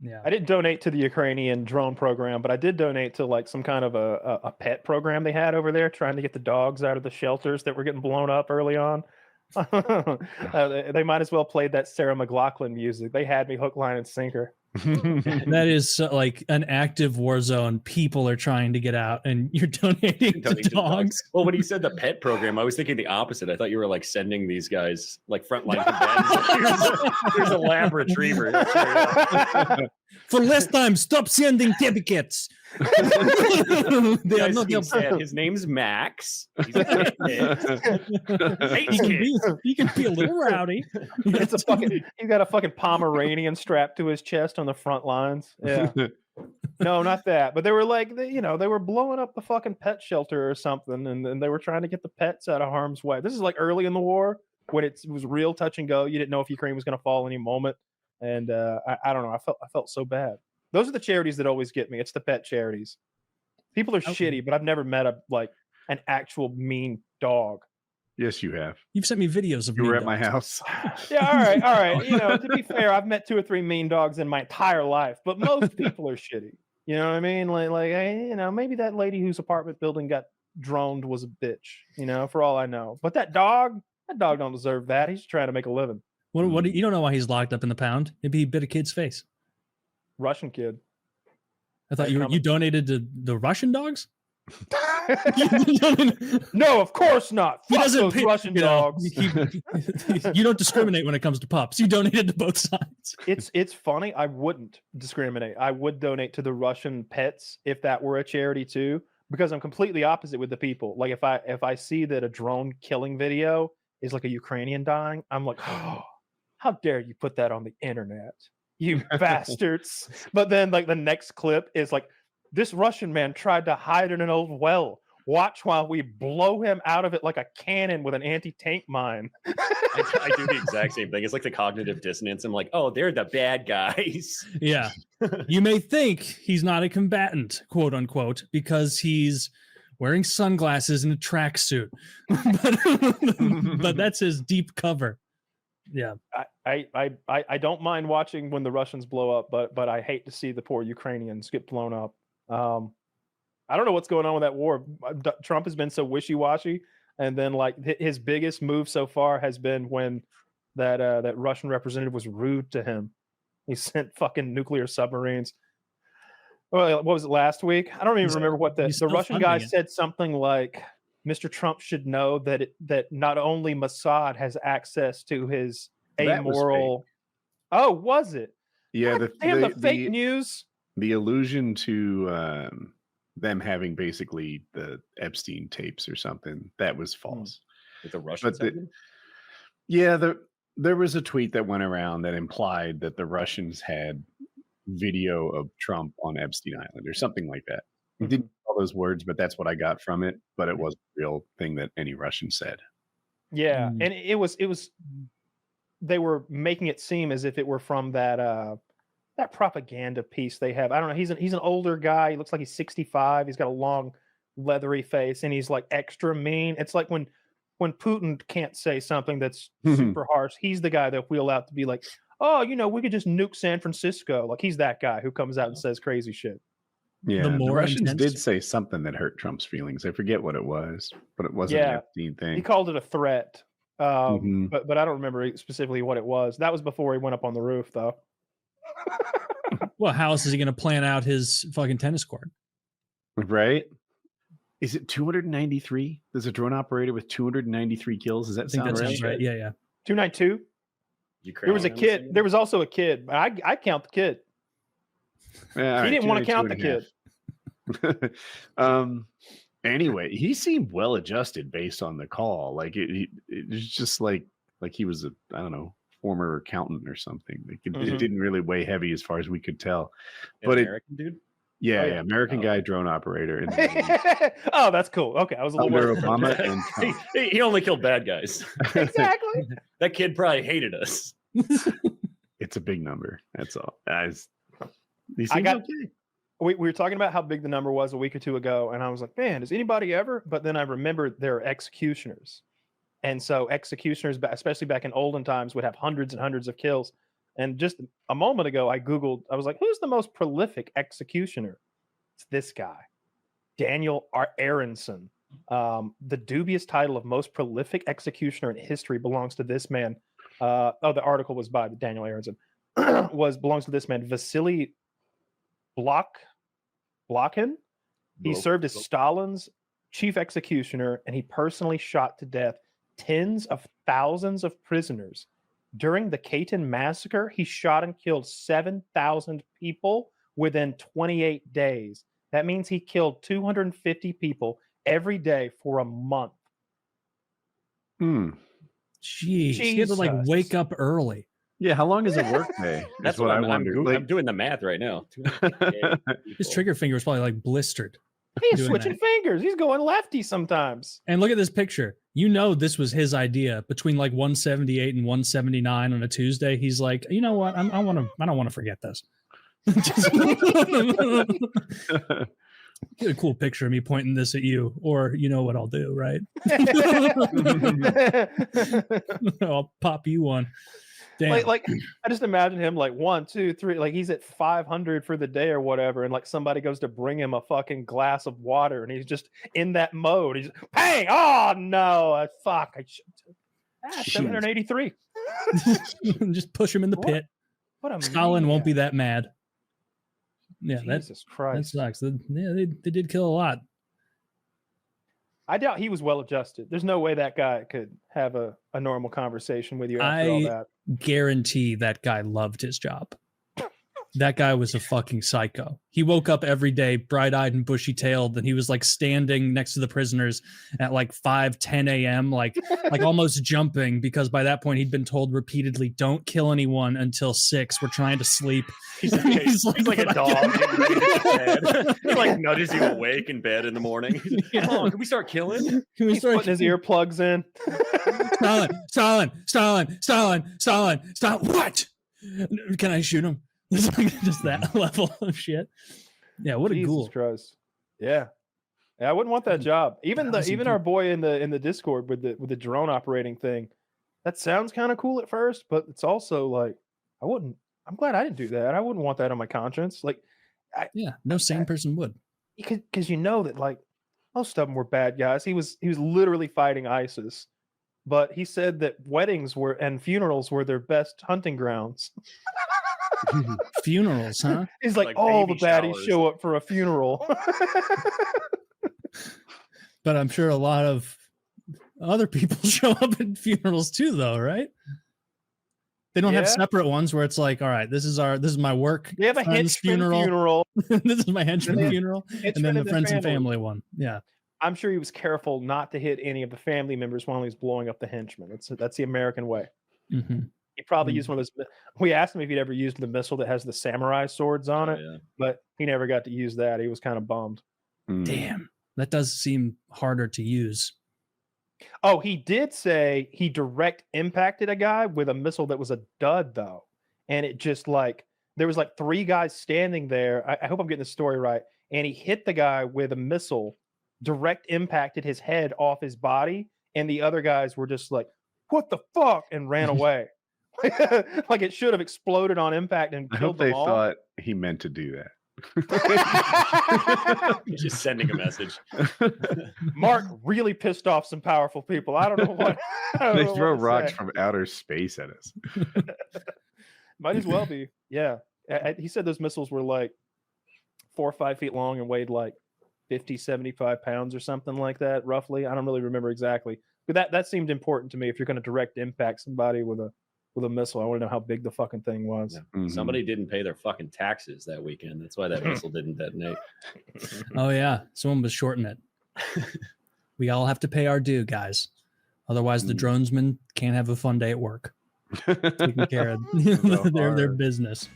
Yeah. I didn't donate to the Ukrainian drone program, but I did donate to like some kind of a pet program they had over there, trying to get the dogs out of the shelters that were getting blown up early on. They might as well play that Sarah McLachlan music. They had me hook, line, and sinker. That is like an active war zone. People are trying to get out, and you're donating to dogs. Well, when you said the pet program, I was thinking the opposite. I thought you were like sending these guys like frontline to here's a lab retriever. For last time, stop sending tickets. They are not his name's Max. He's a he can be a little rowdy. It's a fucking. He's got a fucking Pomeranian strapped to his chest on the front lines. Yeah. No, not that. But they were like, they were blowing up the fucking pet shelter or something, and they were trying to get the pets out of harm's way. This is like early in the war when it was real touch and go. You didn't know if Ukraine was going to fall any moment, and I don't know. I felt so bad. Those are the charities that always get me. It's the pet charities. People are shitty, but I've never met an actual mean dog. Yes, you have. You've sent me videos of. You were at my house. Yeah, all right. To be fair, I've met 2 or 3 mean dogs in my entire life, but most people are shitty. You know what I mean? Like, hey, maybe that lady whose apartment building got droned was a bitch. For all I know. But that dog don't deserve that. He's trying to make a living. What? You don't know why he's locked up in the pound? Maybe he bit a kid's face. Russian kid. I thought you donated to the Russian dogs. No, of course not. He doesn't those Russian dogs. You don't discriminate when it comes to pups. You donated to both sides. It's funny. I wouldn't discriminate. I would donate to the Russian pets if that were a charity too, because I'm completely opposite with the people. Like if I see that a drone killing video is like a Ukrainian dying, I'm like, oh, how dare you put that on the internet, you bastards. But then like the next clip is like, this Russian man tried to hide in an old well. Watch while we blow him out of it like a cannon with an anti-tank mine. I do the exact same thing. It's like the cognitive dissonance. I'm like, oh, they're the bad guys. Yeah. You may think he's not a combatant, quote unquote, because he's wearing sunglasses and a tracksuit. but that's his deep cover. Yeah. I don't mind watching when the Russians blow up, but I hate to see the poor Ukrainians get blown up. I don't know what's going on with that war. Trump has been so wishy-washy, and then like his biggest move so far has been when that Russian representative was rude to him. He sent fucking nuclear submarines. Well, what was it last week? I don't even remember what the Russian guy said. Something like, "Mr. Trump should know that not only Mossad has access to his amoral." Oh, was it? Yeah, the fake news. The allusion to them having basically the Epstein tapes or something, that was false. With the Russians? There was a tweet that went around that implied that the Russians had video of Trump on Epstein Island or something like that. Mm-hmm. Didn't know all those words, but that's what I got from it. But it wasn't a real thing that any Russian said. Yeah, and it was. They were making it seem as if it were from that propaganda piece they have. I don't know. He's an older guy. He looks like he's 65. He's got a long, leathery face, and he's like extra mean. It's like when Putin can't say something that's super harsh, he's the guy that wheel out to be like, oh, we could just nuke San Francisco. Like he's that guy who comes out and says crazy shit. Yeah, the Russians did say something that hurt Trump's feelings. I forget what it was, but it wasn't an Epstein thing. He called it a threat. But I don't remember specifically what it was. That was before he went up on the roof, though. Well, how else is he going to plan out his fucking tennis court? Right? Is it 293? There's a drone operator with 293 kills. Does that sound right? Sounds right? Yeah. 292. There was a kid. There was also a kid. I count the kid. Yeah, he didn't want to count the kid. Anyway, he seemed well adjusted based on the call. Like it was just like he was a, I don't know, former accountant or something. Like it didn't really weigh heavy as far as we could tell. But American dude? Yeah, American guy, drone operator. Oh, that's cool. Okay, I was a little under Obama and Trump. He only killed bad guys. Exactly. That kid probably hated us. It's a big number. That's all. Okay. We were talking about how big the number was a week or two ago, and I was like, man, does anybody ever? But then I remembered there are executioners. And so executioners, especially back in olden times, would have hundreds and hundreds of kills. And just a moment ago, I was like, who's the most prolific executioner? It's this guy, Daniel Aronson. The dubious title of most prolific executioner in history belongs to this man. The article was by Daniel Aronson. Belongs to this man, Vasily Blokhin. He served as Stalin's chief executioner, and he personally shot to death tens of thousands of prisoners. During the Katyn massacre, he shot and killed 7,000 people within 28 days. That means he killed 250 people every day for a month. Jeez, he had to like wake up early. Yeah, how long is a work day? That's what I wonder. I'm doing the math right now. His trigger finger was probably like blistered. He's switching fingers. He's going lefty sometimes. And look at this picture. You know this was his idea between like 178 and 179 on a Tuesday. He's like, you know what? I don't want to forget this. Get a cool picture of me pointing this at you, or you know what I'll do, right? I'll pop you one. Damn. Like I just imagine him like 1, 2, 3, like he's at 500 for the day or whatever, and like somebody goes to bring him a fucking glass of water, and he's just in that mode. He's bang! Oh no! Fuck! 783. Just push him in the pit. What a Stalin won't be that mad. Yeah, Jesus Christ. That sucks. They did kill a lot. I doubt he was well adjusted. There's no way that guy could have a normal conversation with you after all that. Guarantee that guy loved his job. That guy was a fucking psycho. He woke up every day bright-eyed and bushy-tailed, and he was like standing next to the prisoners at like 5:10 a.m., like almost jumping, because by that point he'd been told repeatedly, don't kill anyone until 6. We're trying to sleep. He's like a dog. He like nudges you awake in bed in the morning. Come on, can we start killing? He's putting his earplugs in. Stalin, what? Can I shoot him? Just that level of shit. Yeah, what a ghoul. Christ. Yeah, I wouldn't want that job. Even our boy in the Discord with the drone operating thing. That sounds kind of cool at first, but it's also like I'm glad I didn't do that. I wouldn't want that on my conscience. Like, no sane person would. Because you know that like most of them were bad guys. He was literally fighting ISIS, but he said that weddings and funerals were their best hunting grounds. Funerals, huh? He's like all the baddies show up for a funeral. But I'm sure a lot of other people show up at funerals too, though, right? They don't have separate ones where it's like, all right, this is my work. They have a henchman funeral. This is my henchman funeral, and then the friends and family one. Yeah, I'm sure he was careful not to hit any of the family members while he was blowing up the henchman. That's the American way. Mm-hmm. He probably used one of those. We asked him if he'd ever used the missile that has the samurai swords on it, but he never got to use that. He was kind of bummed. Damn, that does seem harder to use. Oh, he did say he direct impacted a guy with a missile that was a dud, though. And it just like, there was like 3 guys standing there. I hope I'm getting the story right. And he hit the guy with a missile, direct impacted his head off his body. And the other guys were just like, what the fuck? And ran away. Like it should have exploded on impact and killed them all. I hope they thought he meant to do that. He's just sending a message. Mark really pissed off some powerful people. I don't know what. They throw rocks from outer space at us. Might as well be. Yeah. He said those missiles were like 4 or 5 feet long and weighed like 50, 75 pounds or something like that, roughly. I don't really remember exactly. But that seemed important to me. If you're going to direct impact somebody with a missile, I want to know how big the fucking thing was. Yeah. Mm-hmm. Somebody didn't pay their fucking taxes that weekend. That's why that missile didn't detonate. Oh yeah, someone was shorting it. We all have to pay our due, guys. Otherwise, the dronesmen can't have a fun day at work. Taking care of their business.